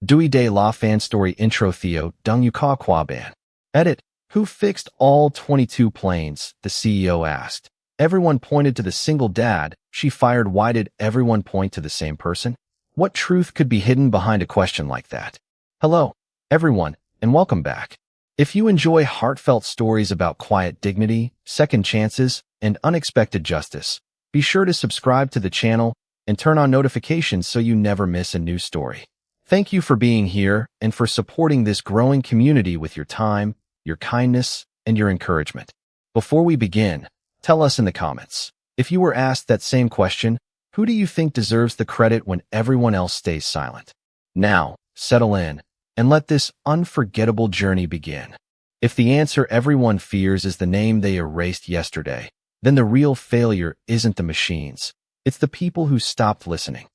Dewey De La Fan Story Intro Theo Dung Yu Ka Kwa Ban. Edit. Who fixed all 22 planes? The CEO asked. Everyone pointed to the single dad she fired. Why did everyone point to the same person? What truth could be hidden behind a question like that? Hello, everyone, and welcome back. If you enjoy heartfelt stories about quiet dignity, second chances, and unexpected justice, be sure to subscribe to the channel and turn on notifications so you never miss a new story. Thank you for being here and for supporting this growing community with your time, your kindness, and your encouragement. Before we begin, tell us in the comments, if you were asked that same question, who do you think deserves the credit when everyone else stays silent? Now, settle in and let this unforgettable journey begin. If the answer everyone fears is the name they erased yesterday, then the real failure isn't the machines. It's the people who stopped listening.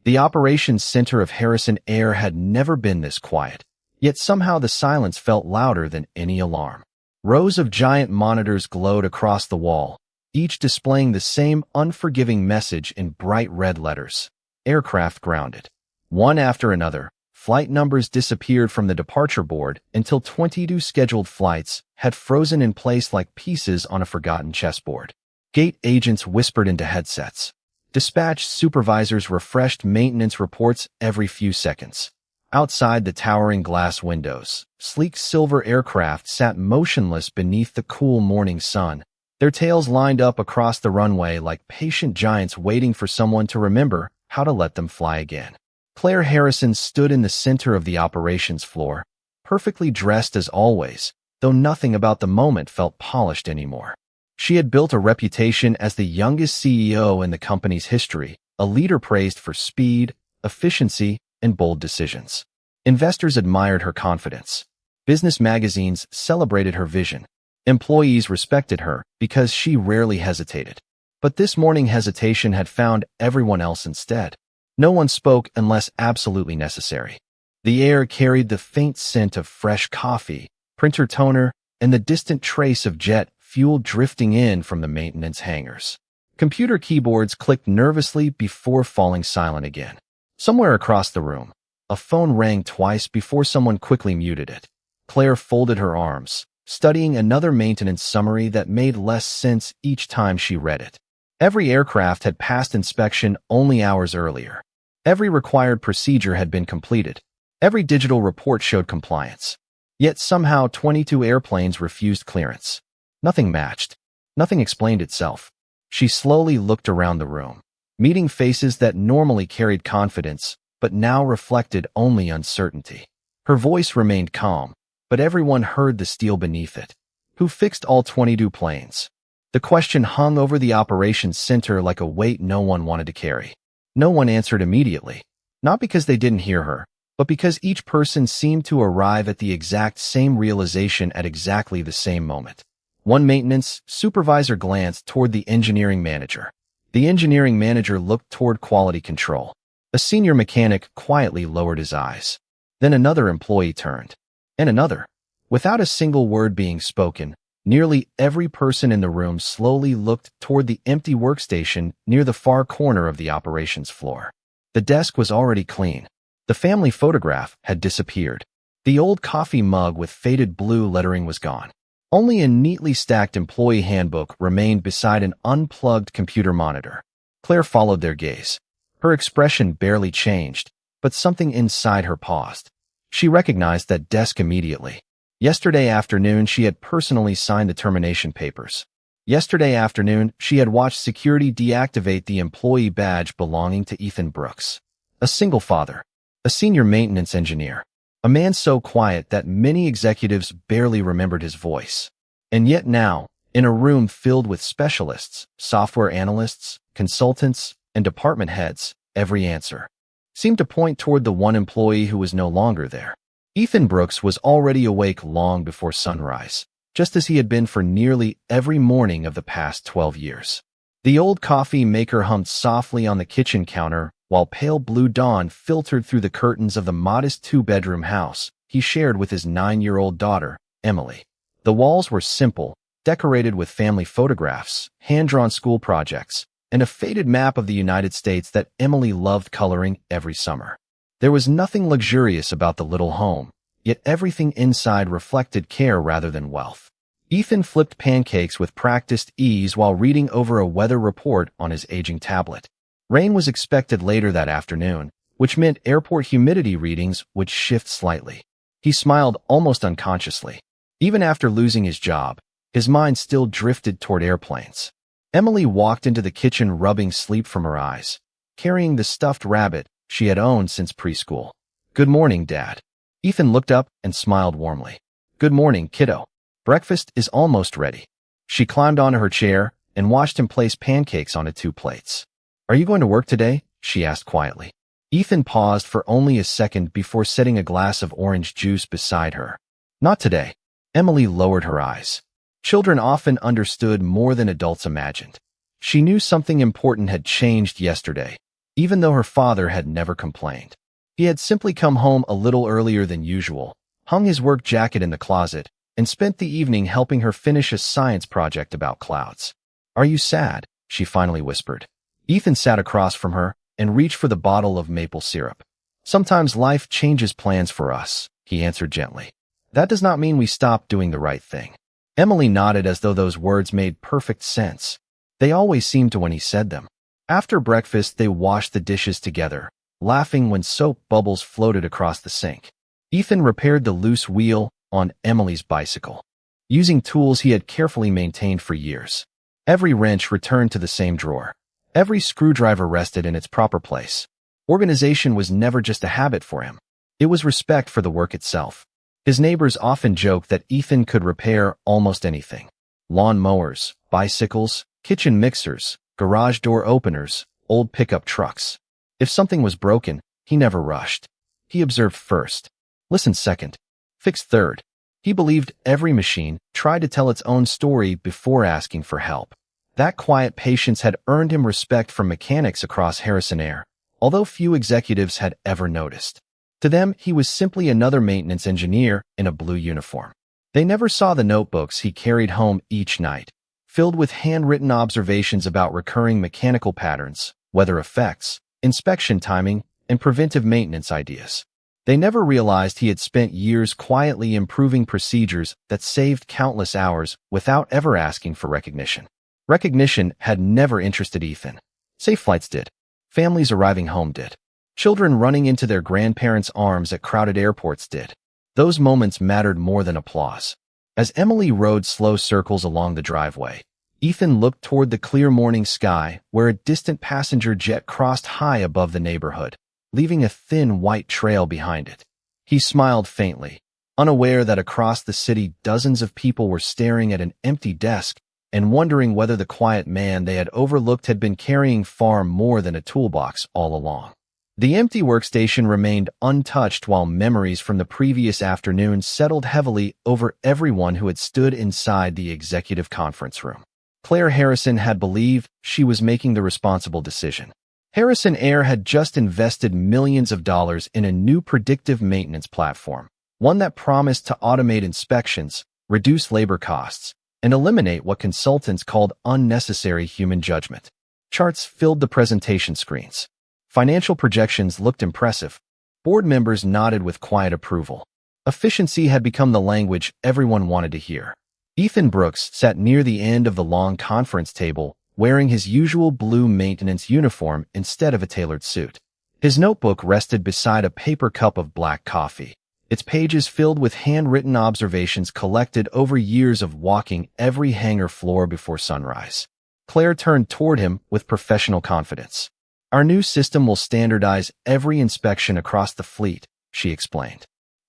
The operations center of Harrison Air had never been this quiet, yet somehow the silence felt louder than any alarm. Rows of giant monitors glowed across the wall, each displaying the same unforgiving message in bright red letters. Aircraft grounded. One after another, flight numbers disappeared from the departure board until 22 scheduled flights had frozen in place like pieces on a forgotten chessboard. Gate agents whispered into headsets. Dispatch supervisors refreshed maintenance reports every few seconds. Outside the towering glass windows, sleek silver aircraft sat motionless beneath the cool morning sun, their tails lined up across the runway like patient giants waiting for someone to remember how to let them fly again. Claire Harrison stood in the center of the operations floor, perfectly dressed as always, though nothing about the moment felt polished anymore. She had built a reputation as the youngest CEO in the company's history, a leader praised for speed, efficiency, and bold decisions. Investors admired her confidence. Business magazines celebrated her vision. Employees respected her because she rarely hesitated. But this morning hesitation had found everyone else instead. No one spoke unless absolutely necessary. The air carried the faint scent of fresh coffee, printer toner, and the distant trace of jet fuel drifting in from the maintenance hangars. Computer keyboards clicked nervously before falling silent again. Somewhere across the room, a phone rang twice before someone quickly muted it. Claire folded her arms, studying another maintenance summary that made less sense each time she read it. Every aircraft had passed inspection only hours earlier. Every required procedure had been completed. Every digital report showed compliance. Yet somehow 22 airplanes refused clearance. Nothing matched. Nothing explained itself. She slowly looked around the room, meeting faces that normally carried confidence, but now reflected only uncertainty. Her voice remained calm, but everyone heard the steel beneath it. Who fixed all 22 planes? The question hung over the operations center like a weight no one wanted to carry. No one answered immediately, not because they didn't hear her, but because each person seemed to arrive at the exact same realization at exactly the same moment. One maintenance supervisor glanced toward the engineering manager. The engineering manager looked toward quality control. A senior mechanic quietly lowered his eyes. Then another employee turned. And another. Without a single word being spoken, nearly every person in the room slowly looked toward the empty workstation near the far corner of the operations floor. The desk was already clean. The family photograph had disappeared. The old coffee mug with faded blue lettering was gone. Only a neatly stacked employee handbook remained beside an unplugged computer monitor. Claire followed their gaze. Her expression barely changed, but something inside her paused. She recognized that desk immediately. Yesterday afternoon, she had personally signed the termination papers. Yesterday afternoon, she had watched security deactivate the employee badge belonging to Ethan Brooks. A single father, a senior maintenance engineer, a man so quiet that many executives barely remembered his voice. And yet now, in a room filled with specialists, software analysts, consultants, and department heads, every answer seemed to point toward the one employee who was no longer there. Ethan Brooks was already awake long before sunrise, just as he had been for nearly every morning of the past 12 years. The old coffee maker hummed softly on the kitchen counter while pale blue dawn filtered through the curtains of the modest two-bedroom house he shared with his 9-year-old daughter, Emily. The walls were simple, decorated with family photographs, hand-drawn school projects, and a faded map of the United States that Emily loved coloring every summer. There was nothing luxurious about the little home, yet everything inside reflected care rather than wealth. Ethan flipped pancakes with practiced ease while reading over a weather report on his aging tablet. Rain was expected later that afternoon, which meant airport humidity readings would shift slightly. He smiled almost unconsciously. Even after losing his job, his mind still drifted toward airplanes. Emily walked into the kitchen rubbing sleep from her eyes, carrying the stuffed rabbit she had owned since preschool. "Good morning, Dad." Ethan looked up and smiled warmly. "Good morning, kiddo. Breakfast is almost ready." She climbed onto her chair and watched him place pancakes onto 2 plates. "Are you going to work today?" she asked quietly. Ethan paused for only a second before setting a glass of orange juice beside her. "Not today." Emily lowered her eyes. Children often understood more than adults imagined. She knew something important had changed yesterday, even though her father had never complained. He had simply come home a little earlier than usual, hung his work jacket in the closet, and spent the evening helping her finish a science project about clouds. "Are you sad?" she finally whispered. Ethan sat across from her and reached for the bottle of maple syrup. "Sometimes life changes plans for us," he answered gently. "That does not mean we stop doing the right thing." Emily nodded as though those words made perfect sense. They always seemed to when he said them. After breakfast, they washed the dishes together, laughing when soap bubbles floated across the sink. Ethan repaired the loose wheel on Emily's bicycle, using tools he had carefully maintained for years. Every wrench returned to the same drawer. Every screwdriver rested in its proper place. Organization was never just a habit for him. It was respect for the work itself. His neighbors often joked that Ethan could repair almost anything. Lawn mowers, bicycles, kitchen mixers, garage door openers, old pickup trucks. If something was broken, he never rushed. He observed first, listened second, fixed third. He believed every machine tried to tell its own story before asking for help. That quiet patience had earned him respect from mechanics across Harrison Air, although few executives had ever noticed. To them, he was simply another maintenance engineer in a blue uniform. They never saw the notebooks he carried home each night, filled with handwritten observations about recurring mechanical patterns, weather effects, inspection timing, and preventive maintenance ideas. They never realized he had spent years quietly improving procedures that saved countless hours without ever asking for recognition. Recognition had never interested Ethan. Safe flights did. Families arriving home did. Children running into their grandparents' arms at crowded airports did. Those moments mattered more than applause. As Emily rode slow circles along the driveway, Ethan looked toward the clear morning sky where a distant passenger jet crossed high above the neighborhood, leaving a thin white trail behind it. He smiled faintly, unaware that across the city dozens of people were staring at an empty desk and wondering whether the quiet man they had overlooked had been carrying far more than a toolbox all along. The empty workstation remained untouched while memories from the previous afternoon settled heavily over everyone who had stood inside the executive conference room. Claire Harrison had believed she was making the responsible decision. Harrison Air had just invested millions of dollars in a new predictive maintenance platform, one that promised to automate inspections, reduce labor costs, and eliminate what consultants called unnecessary human judgment. Charts filled the presentation screens. Financial projections looked impressive. Board members nodded with quiet approval. Efficiency had become the language everyone wanted to hear. Ethan Brooks sat near the end of the long conference table, wearing his usual blue maintenance uniform instead of a tailored suit. His notebook rested beside a paper cup of black coffee, its pages filled with handwritten observations collected over years of walking every hangar floor before sunrise. Claire turned toward him with professional confidence. "Our new system will standardize every inspection across the fleet," she explained.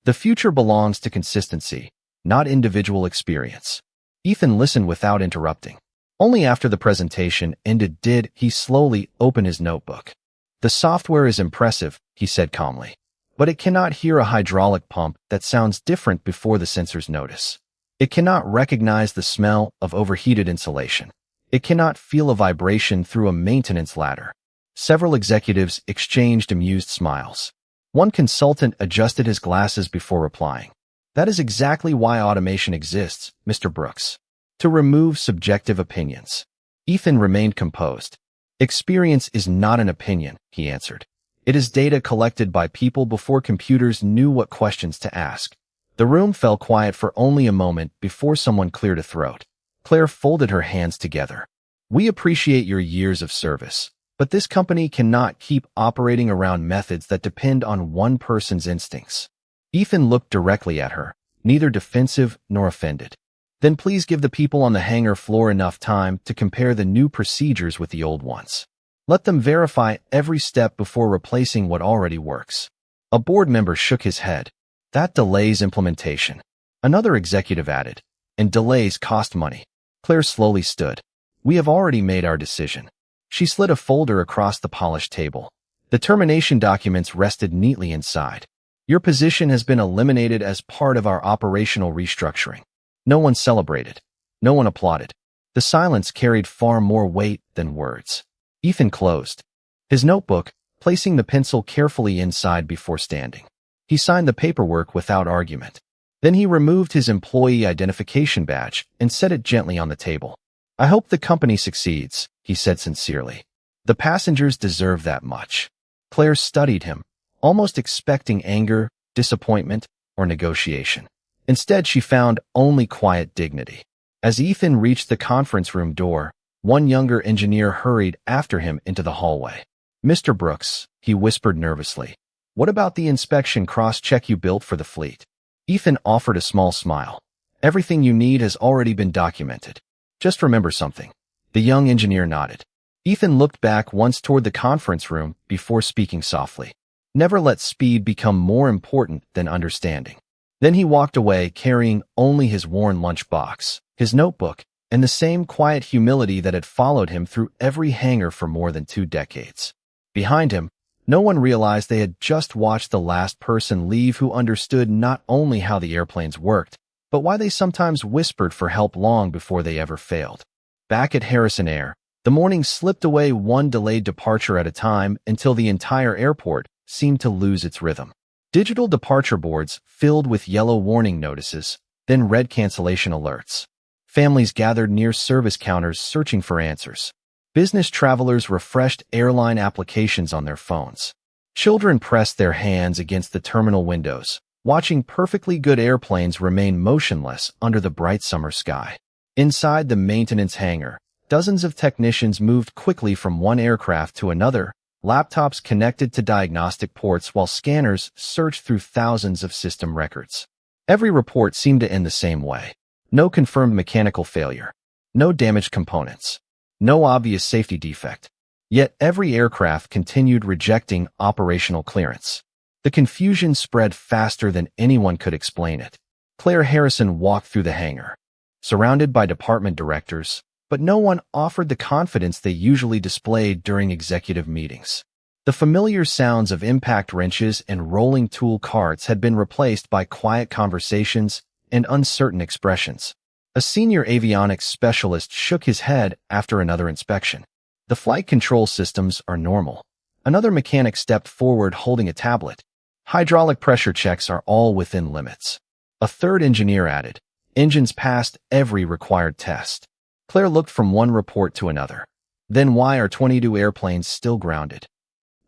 "The future belongs to consistency, not individual experience." Ethan listened without interrupting. Only after the presentation ended did he slowly open his notebook. "The software is impressive," he said calmly, "but it cannot hear a hydraulic pump that sounds different before the sensors notice. It cannot recognize the smell of overheated insulation. It cannot feel a vibration through a maintenance ladder." Several executives exchanged amused smiles. One consultant adjusted his glasses before replying. "That is exactly why automation exists, Mr. Brooks. To remove subjective opinions." Ethan remained composed. "Experience is not an opinion," he answered. It is data collected by people before computers knew what questions to ask. The room fell quiet for only a moment before someone cleared a throat. Claire folded her hands together. We appreciate your years of service, but this company cannot keep operating around methods that depend on one person's instincts. Ethan looked directly at her, neither defensive nor offended. Then please give the people on the hangar floor enough time to compare the new procedures with the old ones. Let them verify every step before replacing what already works. A board member shook his head. That delays implementation. Another executive added, and delays cost money. Claire slowly stood. We have already made our decision. She slid a folder across the polished table. The termination documents rested neatly inside. Your position has been eliminated as part of our operational restructuring. No one celebrated. No one applauded. The silence carried far more weight than words. Ethan closed his notebook, placing the pencil carefully inside before standing. He signed the paperwork without argument. Then he removed his employee identification badge and set it gently on the table. I hope the company succeeds, he said sincerely. The passengers deserve that much. Claire studied him, almost expecting anger, disappointment, or negotiation. Instead, she found only quiet dignity. As Ethan reached the conference room door, one younger engineer hurried after him into the hallway. Mr. Brooks, he whispered nervously. What about the inspection cross-check you built for the fleet? Ethan offered a small smile. Everything you need has already been documented. Just remember something. The young engineer nodded. Ethan looked back once toward the conference room before speaking softly. Never let speed become more important than understanding. Then he walked away carrying only his worn lunchbox, his notebook, and the same quiet humility that had followed him through every hangar for more than 2 decades. Behind him, no one realized they had just watched the last person leave who understood not only how the airplanes worked, but why they sometimes whispered for help long before they ever failed. Back at Harrison Air, the morning slipped away one delayed departure at a time until the entire airport seemed to lose its rhythm. Digital departure boards filled with yellow warning notices, then red cancellation alerts. Families gathered near service counters searching for answers. Business travelers refreshed airline applications on their phones. Children pressed their hands against the terminal windows, watching perfectly good airplanes remain motionless under the bright summer sky. Inside the maintenance hangar, dozens of technicians moved quickly from one aircraft to another, laptops connected to diagnostic ports while scanners searched through thousands of system records. Every report seemed to end the same way. No confirmed mechanical failure. No damaged components. No obvious safety defect. Yet every aircraft continued rejecting operational clearance. The confusion spread faster than anyone could explain it. Claire Harrison walked through the hangar, surrounded by department directors, but no one offered the confidence they usually displayed during executive meetings. The familiar sounds of impact wrenches and rolling tool carts had been replaced by quiet conversations and uncertain expressions. A senior avionics specialist shook his head after another inspection. The flight control systems are normal. Another mechanic stepped forward holding a tablet. Hydraulic pressure checks are all within limits. A third engineer added, engines passed every required test. Claire looked from one report to another. Then why are 22 airplanes still grounded?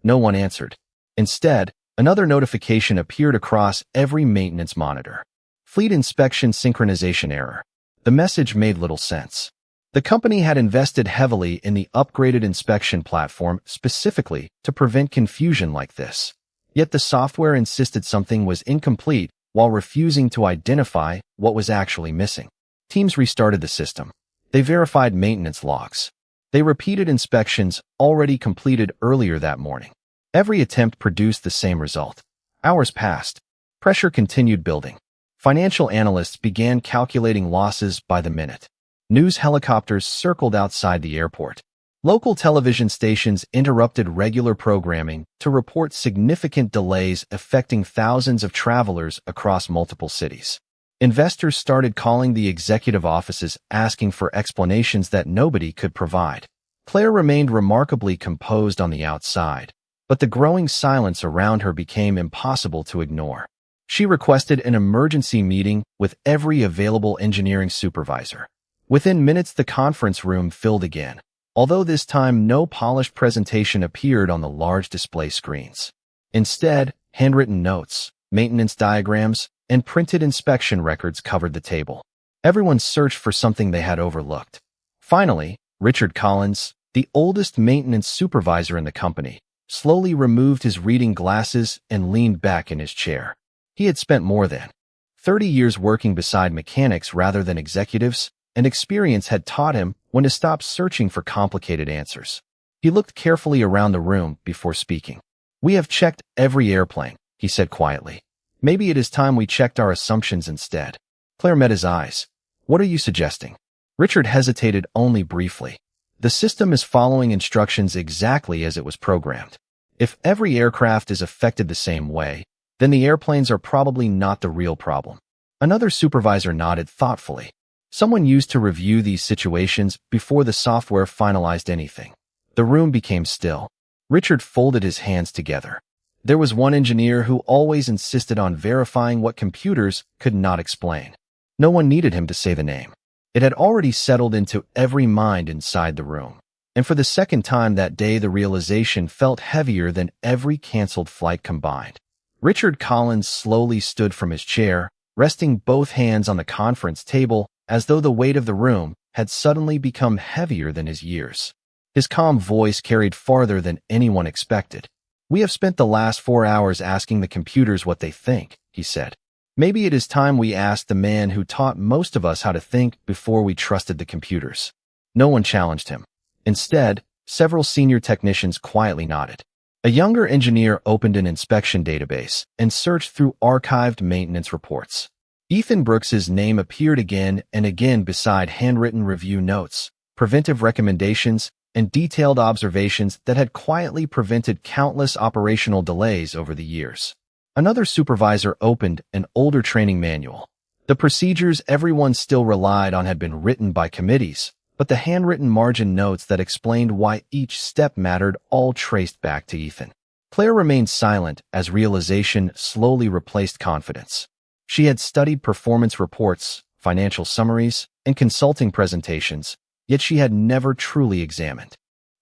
No one answered. Instead, another notification appeared across every maintenance monitor. Fleet inspection synchronization error. The message made little sense. The company had invested heavily in the upgraded inspection platform specifically to prevent confusion like this. Yet the software insisted something was incomplete while refusing to identify what was actually missing. Teams restarted the system. They verified maintenance logs. They repeated inspections already completed earlier that morning. Every attempt produced the same result. Hours passed. Pressure continued building. Financial analysts began calculating losses by the minute. News helicopters circled outside the airport. Local television stations interrupted regular programming to report significant delays affecting thousands of travelers across multiple cities. Investors started calling the executive offices asking for explanations that nobody could provide. Claire remained remarkably composed on the outside, but the growing silence around her became impossible to ignore. She requested an emergency meeting with every available engineering supervisor. Within minutes, the conference room filled again, although this time no polished presentation appeared on the large display screens. Instead, handwritten notes, maintenance diagrams, and printed inspection records covered the table. Everyone searched for something they had overlooked. Finally, Richard Collins, the oldest maintenance supervisor in the company, slowly removed his reading glasses and leaned back in his chair. He had spent more than 30 years working beside mechanics rather than executives, and experience had taught him when to stop searching for complicated answers. He looked carefully around the room before speaking. "We have checked every airplane," he said quietly. "Maybe it is time we checked our assumptions instead." Claire met his eyes. "What are you suggesting?" Richard hesitated only briefly. "The system is following instructions exactly as it was programmed. If every aircraft is affected the same way, then the airplanes are probably not the real problem." Another supervisor nodded thoughtfully. "Someone used to review these situations before the software finalized anything." The room became still. Richard folded his hands together. There was one engineer who always insisted on verifying what computers could not explain. No one needed him to say the name. It had already settled into every mind inside the room. And for the second time that day, the realization felt heavier than every canceled flight combined. Richard Collins slowly stood from his chair, resting both hands on the conference table as though the weight of the room had suddenly become heavier than his years. His calm voice carried farther than anyone expected. "We have spent the last 4 hours asking the computers what they think," he said. "Maybe it is time we asked the man who taught most of us how to think before we trusted the computers." No one challenged him. Instead, several senior technicians quietly nodded. A younger engineer opened an inspection database and searched through archived maintenance reports. Ethan Brooks's name appeared again and again beside handwritten review notes, preventive recommendations, and detailed observations that had quietly prevented countless operational delays over the years. Another supervisor opened an older training manual. The procedures everyone still relied on had been written by committees, but the handwritten margin notes that explained why each step mattered all traced back to Ethan. Claire remained silent as realization slowly replaced confidence. She had studied performance reports, financial summaries, and consulting presentations, yet she had never truly examined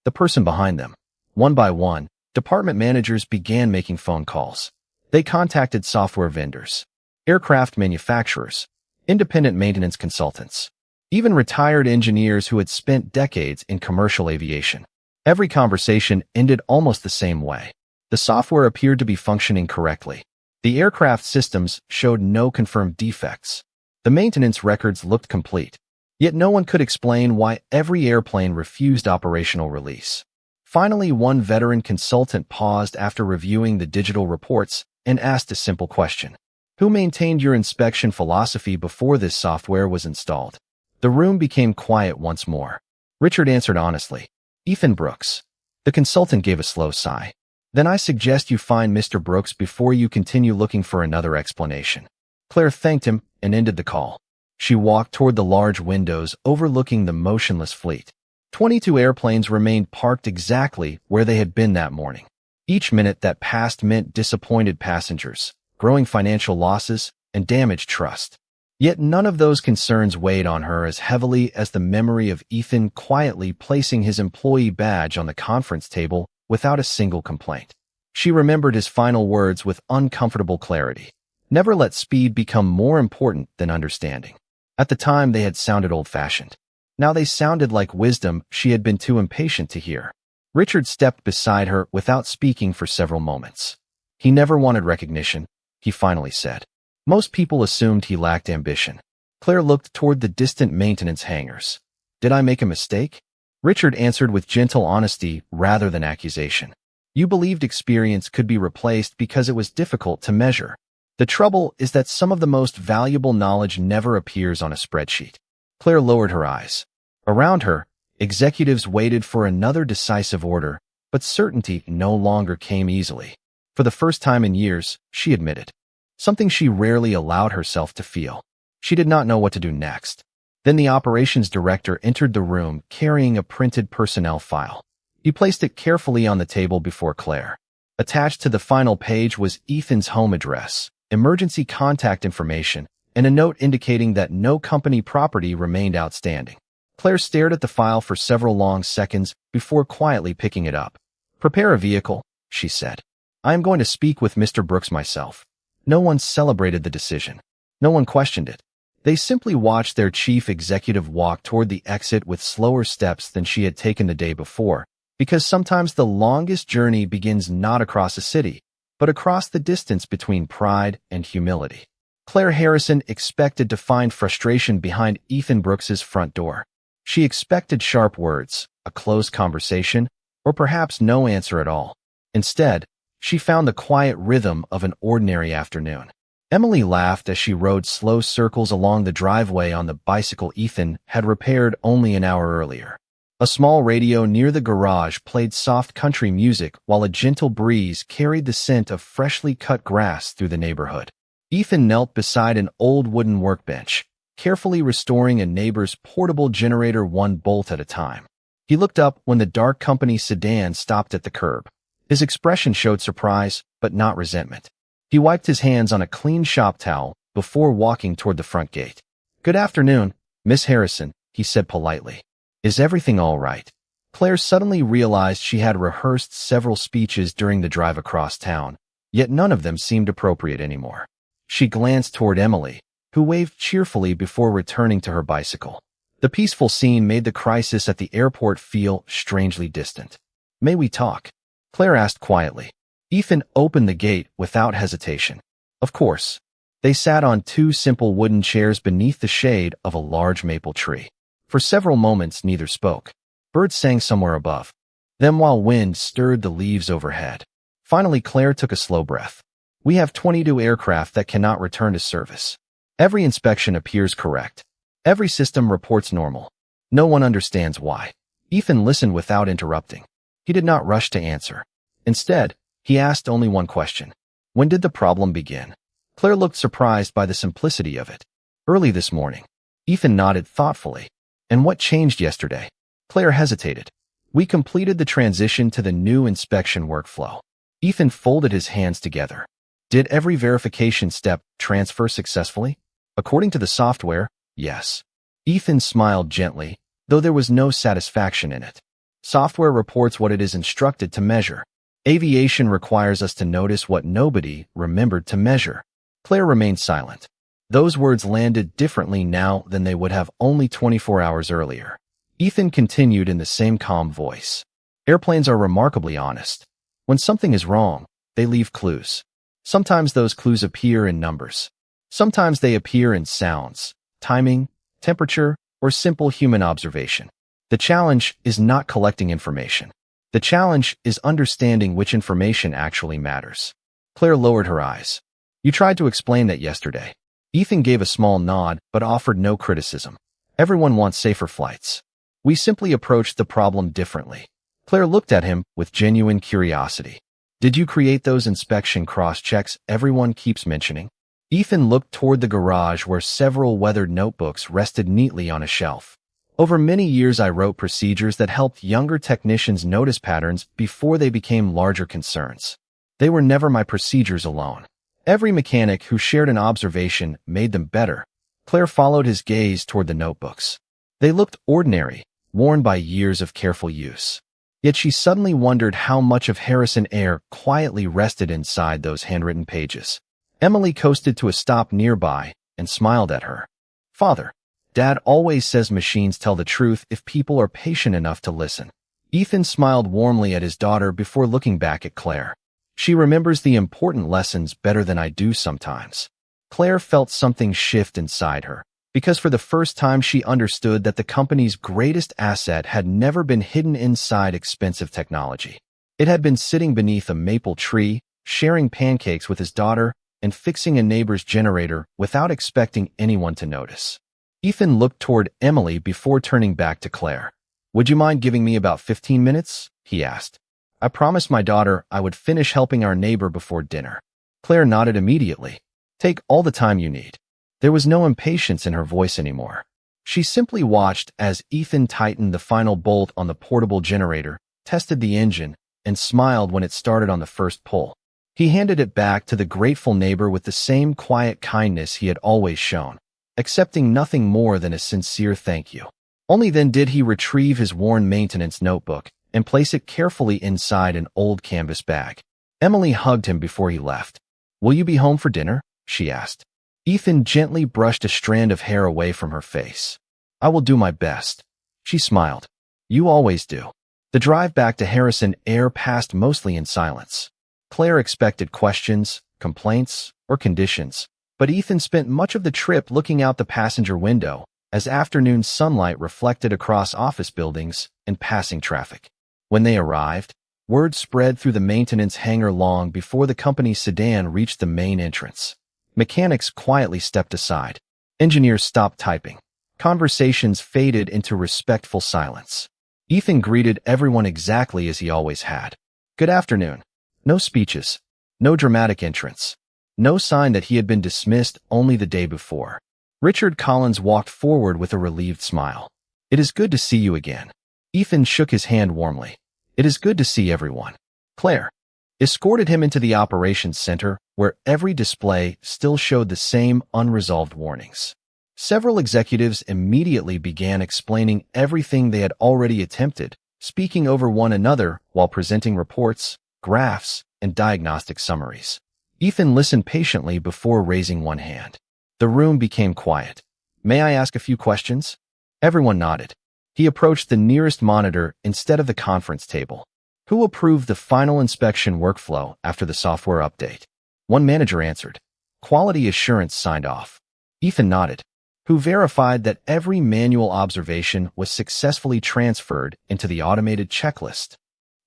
the person behind them. One by one, department managers began making phone calls. They contacted software vendors, aircraft manufacturers, independent maintenance consultants, even retired engineers who had spent decades in commercial aviation. Every conversation ended almost the same way. The software appeared to be functioning correctly. The aircraft systems showed no confirmed defects. The maintenance records looked complete. Yet no one could explain why every airplane refused operational release. Finally, one veteran consultant paused after reviewing the digital reports and asked a simple question. "Who maintained your inspection philosophy before this software was installed?" The room became quiet once more. Richard answered honestly. "Ethan Brooks." The consultant gave a slow sigh. "Then I suggest you find Mr. Brooks before you continue looking for another explanation." Claire thanked him and ended the call. She walked toward the large windows overlooking the motionless fleet. 22 airplanes remained parked exactly where they had been that morning. Each minute that passed meant disappointed passengers, growing financial losses, and damaged trust. Yet none of those concerns weighed on her as heavily as the memory of Ethan quietly placing his employee badge on the conference table without a single complaint. She remembered his final words with uncomfortable clarity. Never let speed become more important than understanding. At the time, they had sounded old-fashioned. Now they sounded like wisdom she had been too impatient to hear. Richard stepped beside her without speaking for several moments. "He never wanted recognition," he finally said. "Most people assumed he lacked ambition." Claire looked toward the distant maintenance hangars. "Did I make a mistake?" Richard answered with gentle honesty rather than accusation. "You believed experience could be replaced because it was difficult to measure. The trouble is that some of the most valuable knowledge never appears on a spreadsheet." Claire lowered her eyes. Around her, executives waited for another decisive order, but certainty no longer came easily. For the first time in years, she admitted something she rarely allowed herself to feel. She did not know what to do next. Then the operations director entered the room carrying a printed personnel file. He placed it carefully on the table before Claire. Attached to the final page was Ethan's home address, emergency contact information, and a note indicating that no company property remained outstanding. Claire stared at the file for several long seconds before quietly picking it up. "Prepare a vehicle," she said. "I am going to speak with Mr. Brooks myself." No one celebrated the decision. No one questioned it. They simply watched their chief executive walk toward the exit with slower steps than she had taken the day before, because sometimes the longest journey begins not across a city, but across the distance between pride and humility. Claire Harrison expected to find frustration behind Ethan Brooks's front door. She expected sharp words, a closed conversation, or perhaps no answer at all. Instead, she found the quiet rhythm of an ordinary afternoon. Emily laughed as she rode slow circles along the driveway on the bicycle Ethan had repaired only an hour earlier. A small radio near the garage played soft country music while a gentle breeze carried the scent of freshly cut grass through the neighborhood. Ethan knelt beside an old wooden workbench, carefully restoring a neighbor's portable generator one bolt at a time. He looked up when the dark company sedan stopped at the curb. His expression showed surprise, but not resentment. He wiped his hands on a clean shop towel before walking toward the front gate. "Good afternoon, Miss Harrison," he said politely. "Is everything all right?" Claire suddenly realized she had rehearsed several speeches during the drive across town, yet none of them seemed appropriate anymore. She glanced toward Emily, who waved cheerfully before returning to her bicycle. The peaceful scene made the crisis at the airport feel strangely distant. "May we talk?" Claire asked quietly. Ethan opened the gate without hesitation. Of course. They sat on two simple wooden chairs beneath the shade of a large maple tree. For several moments, neither spoke. Birds sang somewhere above. Then while wind stirred the leaves overhead. Finally, Claire took a slow breath. "We have 22 aircraft that cannot return to service. Every inspection appears correct. Every system reports normal. No one understands why." Ethan listened without interrupting. He did not rush to answer. Instead, he asked only one question. "When did the problem begin?" Claire looked surprised by the simplicity of it. "Early this morning." Ethan nodded thoughtfully. "And what changed yesterday?" Claire hesitated. "We completed the transition to the new inspection workflow." Ethan folded his hands together. "Did every verification step transfer successfully?" "According to the software, yes." Ethan smiled gently, though there was no satisfaction in it. "Software reports what it is instructed to measure. Aviation requires us to notice what nobody remembered to measure." Claire remained silent. Those words landed differently now than they would have only 24 hours earlier. Ethan continued in the same calm voice. "Airplanes are remarkably honest. When something is wrong, they leave clues. Sometimes those clues appear in numbers. Sometimes they appear in sounds, timing, temperature, or simple human observation. The challenge is not collecting information. The challenge is understanding which information actually matters." Claire lowered her eyes. "You tried to explain that yesterday." Ethan gave a small nod but offered no criticism. "Everyone wants safer flights. We simply approached the problem differently." Claire looked at him with genuine curiosity. "Did you create those inspection cross-checks everyone keeps mentioning?" Ethan looked toward the garage where several weathered notebooks rested neatly on a shelf. "Over many years I wrote procedures that helped younger technicians notice patterns before they became larger concerns. They were never my procedures alone. Every mechanic who shared an observation made them better." Claire followed his gaze toward the notebooks. They looked ordinary, worn by years of careful use. Yet she suddenly wondered how much of Harrison air quietly rested inside those handwritten pages. Emily coasted to a stop nearby and smiled at her. "Father, Dad always says machines tell the truth if people are patient enough to listen." Ethan smiled warmly at his daughter before looking back at Claire. "She remembers the important lessons better than I do sometimes." Claire felt something shift inside her, because for the first time she understood that the company's greatest asset had never been hidden inside expensive technology. It had been sitting beneath a maple tree, sharing pancakes with his daughter, and fixing a neighbor's generator without expecting anyone to notice. Ethan looked toward Emily before turning back to Claire. "Would you mind giving me about 15 minutes?" he asked. "I promised my daughter I would finish helping our neighbor before dinner." Claire nodded immediately. "Take all the time you need." There was no impatience in her voice anymore. She simply watched as Ethan tightened the final bolt on the portable generator, tested the engine, and smiled when it started on the first pull. He handed it back to the grateful neighbor with the same quiet kindness he had always shown, accepting nothing more than a sincere thank you. Only then did he retrieve his worn maintenance notebook and place it carefully inside an old canvas bag. Emily hugged him before he left. "Will you be home for dinner?" she asked. Ethan gently brushed a strand of hair away from her face. "I will do my best." She smiled. "You always do." The drive back to Harrison Air passed mostly in silence. Claire expected questions, complaints, or conditions, but Ethan spent much of the trip looking out the passenger window as afternoon sunlight reflected across office buildings and passing traffic. When they arrived, word spread through the maintenance hangar long before the company's sedan reached the main entrance. Mechanics quietly stepped aside. Engineers stopped typing. Conversations faded into respectful silence. Ethan greeted everyone exactly as he always had. "Good afternoon." No speeches. No dramatic entrance. No sign that he had been dismissed only the day before. Richard Collins walked forward with a relieved smile. "It is good to see you again." Ethan shook his hand warmly. "It is good to see everyone." Claire escorted him into the operations center, where every display still showed the same unresolved warnings. Several executives immediately began explaining everything they had already attempted, speaking over one another while presenting reports, graphs, and diagnostic summaries. Ethan listened patiently before raising one hand. The room became quiet. "May I ask a few questions?" Everyone nodded. He approached the nearest monitor instead of the conference table. "Who approved the final inspection workflow after the software update?" One manager answered. "Quality assurance signed off." Ethan nodded. "Who verified that every manual observation was successfully transferred into the automated checklist?"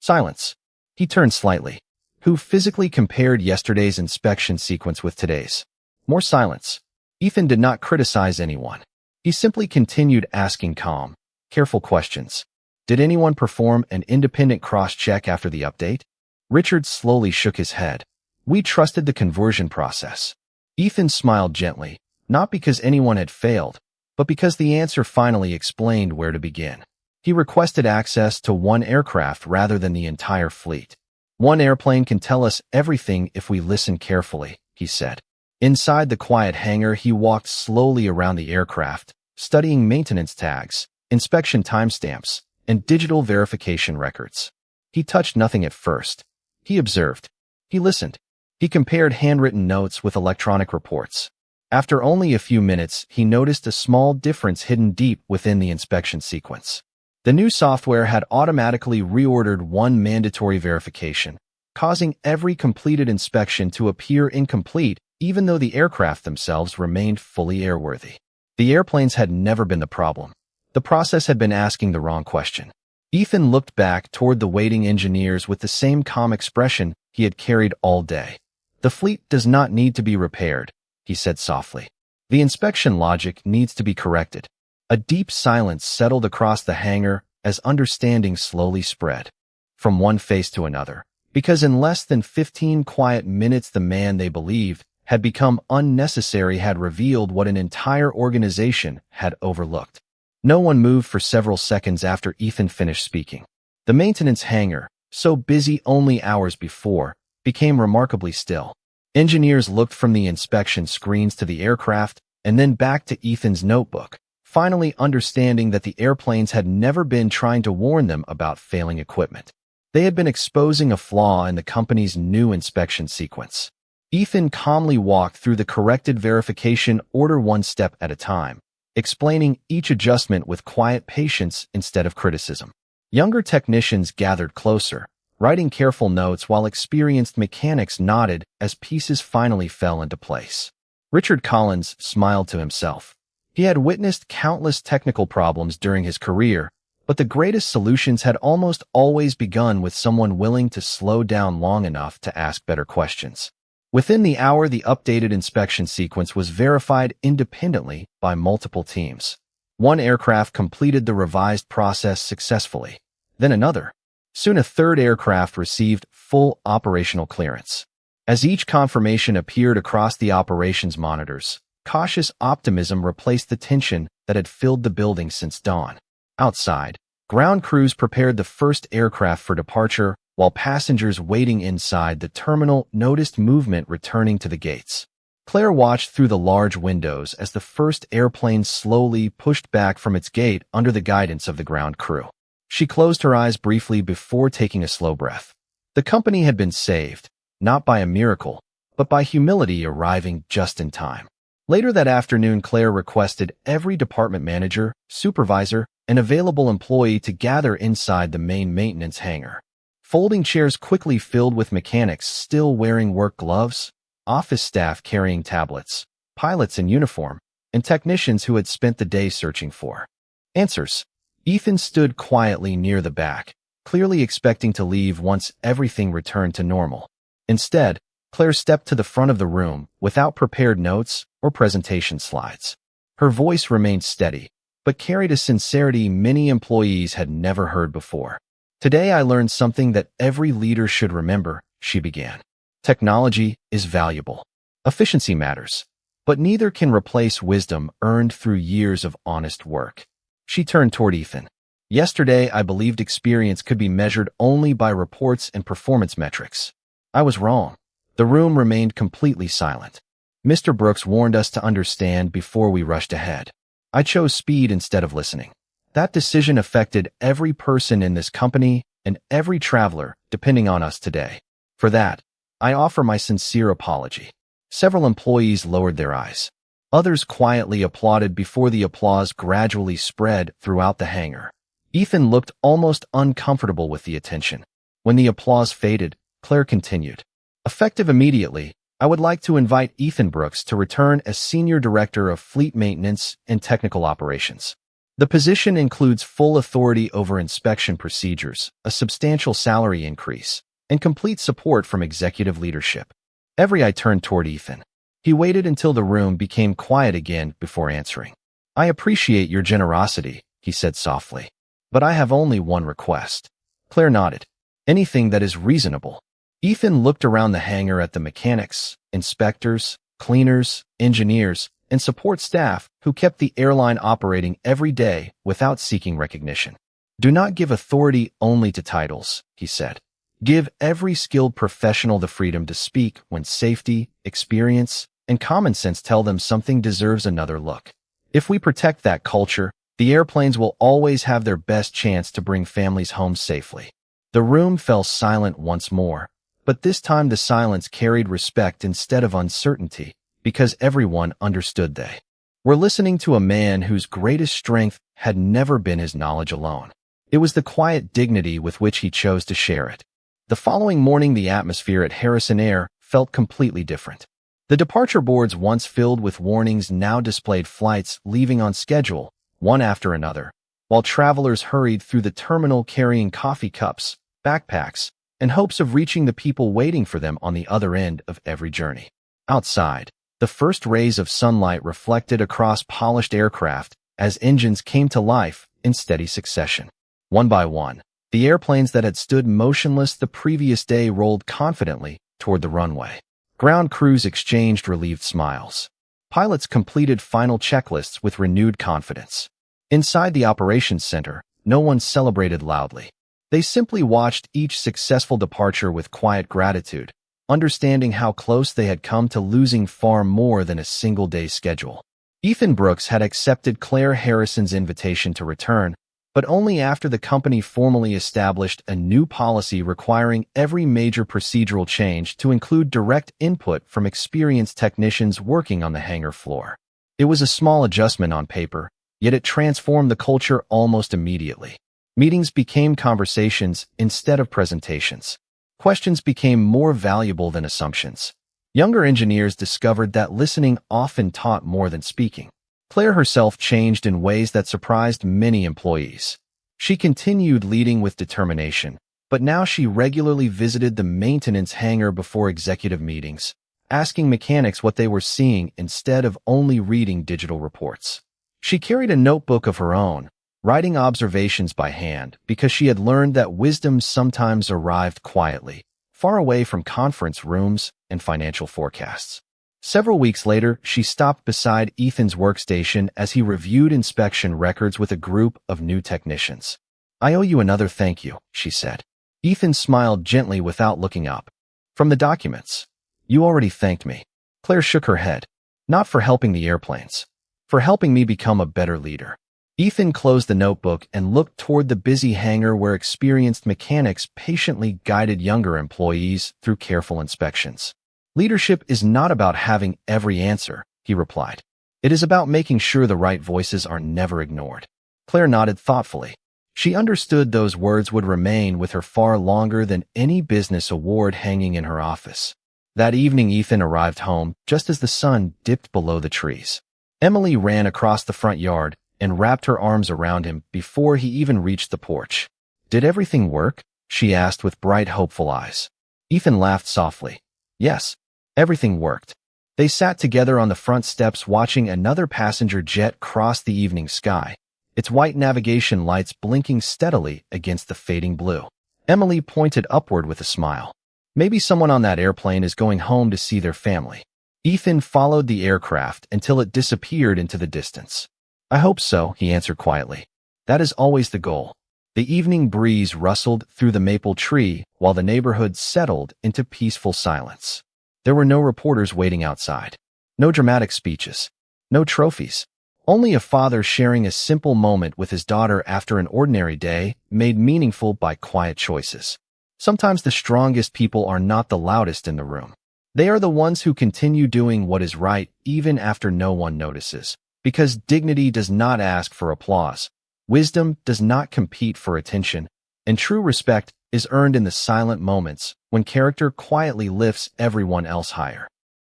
Silence. He turned slightly. "Who physically compared yesterday's inspection sequence with today's?" More silence. Ethan did not criticize anyone. He simply continued asking calm, careful questions. "Did anyone perform an independent cross-check after the update?" Richard slowly shook his head. "We trusted the conversion process." Ethan smiled gently, not because anyone had failed, but because the answer finally explained where to begin. He requested access to one aircraft rather than the entire fleet. "One airplane can tell us everything if we listen carefully," he said. Inside the quiet hangar, he walked slowly around the aircraft, studying maintenance tags, inspection timestamps, and digital verification records. He touched nothing at first. He observed. He listened. He compared handwritten notes with electronic reports. After only a few minutes, he noticed a small difference hidden deep within the inspection sequence. The new software had automatically reordered one mandatory verification, causing every completed inspection to appear incomplete even though the aircraft themselves remained fully airworthy. The airplanes had never been the problem. The process had been asking the wrong question. Ethan looked back toward the waiting engineers with the same calm expression he had carried all day. "The fleet does not need to be repaired," he said softly. "The inspection logic needs to be corrected." A deep silence settled across the hangar as understanding slowly spread from one face to another, because in less than 15 quiet minutes the man they believed had become unnecessary had revealed what an entire organization had overlooked. No one moved for several seconds after Ethan finished speaking. The maintenance hangar, so busy only hours before, became remarkably still. Engineers looked from the inspection screens to the aircraft and then back to Ethan's notebook, finally understanding that the airplanes had never been trying to warn them about failing equipment. They had been exposing a flaw in the company's new inspection sequence. Ethan calmly walked through the corrected verification order one step at a time, explaining each adjustment with quiet patience instead of criticism. Younger technicians gathered closer, writing careful notes while experienced mechanics nodded as pieces finally fell into place. Richard Collins smiled to himself. He had witnessed countless technical problems during his career, but the greatest solutions had almost always begun with someone willing to slow down long enough to ask better questions. Within the hour, the updated inspection sequence was verified independently by multiple teams. One aircraft completed the revised process successfully, then another. Soon a third aircraft received full operational clearance. As each confirmation appeared across the operations monitors, cautious optimism replaced the tension that had filled the building since dawn. Outside, ground crews prepared the first aircraft for departure, while passengers waiting inside the terminal noticed movement returning to the gates. Claire watched through the large windows as the first airplane slowly pushed back from its gate under the guidance of the ground crew. She closed her eyes briefly before taking a slow breath. The company had been saved, not by a miracle, but by humility arriving just in time. Later that afternoon, Claire requested every department manager, supervisor, and available employee to gather inside the main maintenance hangar. Folding chairs quickly filled with mechanics still wearing work gloves, office staff carrying tablets, pilots in uniform, and technicians who had spent the day searching for answers. Ethan stood quietly near the back, clearly expecting to leave once everything returned to normal. Instead, Claire stepped to the front of the room without prepared notes or presentation slides. Her voice remained steady, but carried a sincerity many employees had never heard before. "Today I learned something that every leader should remember," she began. "Technology is valuable. Efficiency matters, but neither can replace wisdom earned through years of honest work." She turned toward Ethan. "Yesterday I believed experience could be measured only by reports and performance metrics. I was wrong." The room remained completely silent. "Mr. Brooks warned us to understand before we rushed ahead. I chose speed instead of listening. That decision affected every person in this company and every traveler depending on us today. For that, I offer my sincere apology." Several employees lowered their eyes. Others quietly applauded before the applause gradually spread throughout the hangar. Ethan looked almost uncomfortable with the attention. When the applause faded, Claire continued. "Effective immediately, I would like to invite Ethan Brooks to return as Senior Director of Fleet Maintenance and Technical Operations. The position includes full authority over inspection procedures, a substantial salary increase, and complete support from executive leadership." Every eye turned toward Ethan. He waited until the room became quiet again before answering. "I appreciate your generosity," he said softly, "but I have only one request." Claire nodded. "Anything that is reasonable." Ethan looked around the hangar at the mechanics, inspectors, cleaners, engineers, and support staff who kept the airline operating every day without seeking recognition. "Do not give authority only to titles," he said. "Give every skilled professional the freedom to speak when safety, experience, and common sense tell them something deserves another look. If we protect that culture, the airplanes will always have their best chance to bring families home safely." The room fell silent once more, but this time the silence carried respect instead of uncertainty, because everyone understood they were listening to a man whose greatest strength had never been his knowledge alone. It was the quiet dignity with which he chose to share it. The following morning, the atmosphere at Harrison Air felt completely different. The departure boards, once filled with warnings, now displayed flights leaving on schedule, one after another, while travelers hurried through the terminal carrying coffee cups, backpacks, and hopes of reaching the people waiting for them on the other end of every journey. Outside, the first rays of sunlight reflected across polished aircraft as engines came to life in steady succession. One by one, the airplanes that had stood motionless the previous day rolled confidently toward the runway. Ground crews exchanged relieved smiles. Pilots completed final checklists with renewed confidence. Inside the operations center, no one celebrated loudly. They simply watched each successful departure with quiet gratitude, understanding how close they had come to losing far more than a single day's schedule. Ethan Brooks had accepted Claire Harrison's invitation to return, but only after the company formally established a new policy requiring every major procedural change to include direct input from experienced technicians working on the hangar floor. It was a small adjustment on paper, yet it transformed the culture almost immediately. Meetings became conversations instead of presentations. Questions became more valuable than assumptions. Younger engineers discovered that listening often taught more than speaking. Claire herself changed in ways that surprised many employees. She continued leading with determination, but now she regularly visited the maintenance hangar before executive meetings, asking mechanics what they were seeing instead of only reading digital reports. She carried a notebook of her own, writing observations by hand because she had learned that wisdom sometimes arrived quietly, far away from conference rooms and financial forecasts. Several weeks later, she stopped beside Ethan's workstation as he reviewed inspection records with a group of new technicians. "I owe you another thank you," she said. Ethan smiled gently without looking up. "From the documents. You already thanked me." Claire shook her head. Not for helping the airplanes. For helping me become a better leader. Ethan closed the notebook and looked toward the busy hangar where experienced mechanics patiently guided younger employees through careful inspections. Leadership is not about having every answer, he replied. It is about making sure the right voices are never ignored. Claire nodded thoughtfully. She understood those words would remain with her far longer than any business award hanging in her office. That evening, Ethan arrived home just as the sun dipped below the trees. Emily ran across the front yard and wrapped her arms around him before he even reached the porch. "Did everything work?" she asked with bright, hopeful eyes. Ethan laughed softly. "Yes, everything worked." They sat together on the front steps watching another passenger jet cross the evening sky, its white navigation lights blinking steadily against the fading blue. Emily pointed upward with a smile. "Maybe someone on that airplane is going home to see their family." Ethan followed the aircraft until it disappeared into the distance. "I hope so," he answered quietly. "That is always the goal." The evening breeze rustled through the maple tree while the neighborhood settled into peaceful silence. There were no reporters waiting outside. No dramatic speeches. No trophies. Only a father sharing a simple moment with his daughter after an ordinary day made meaningful by quiet choices. Sometimes the strongest people are not the loudest in the room. They are the ones who continue doing what is right even after no one notices. Because dignity does not ask for applause. Wisdom does not compete for attention. And true respect is earned in the silent moments when character quietly lifts everyone else higher.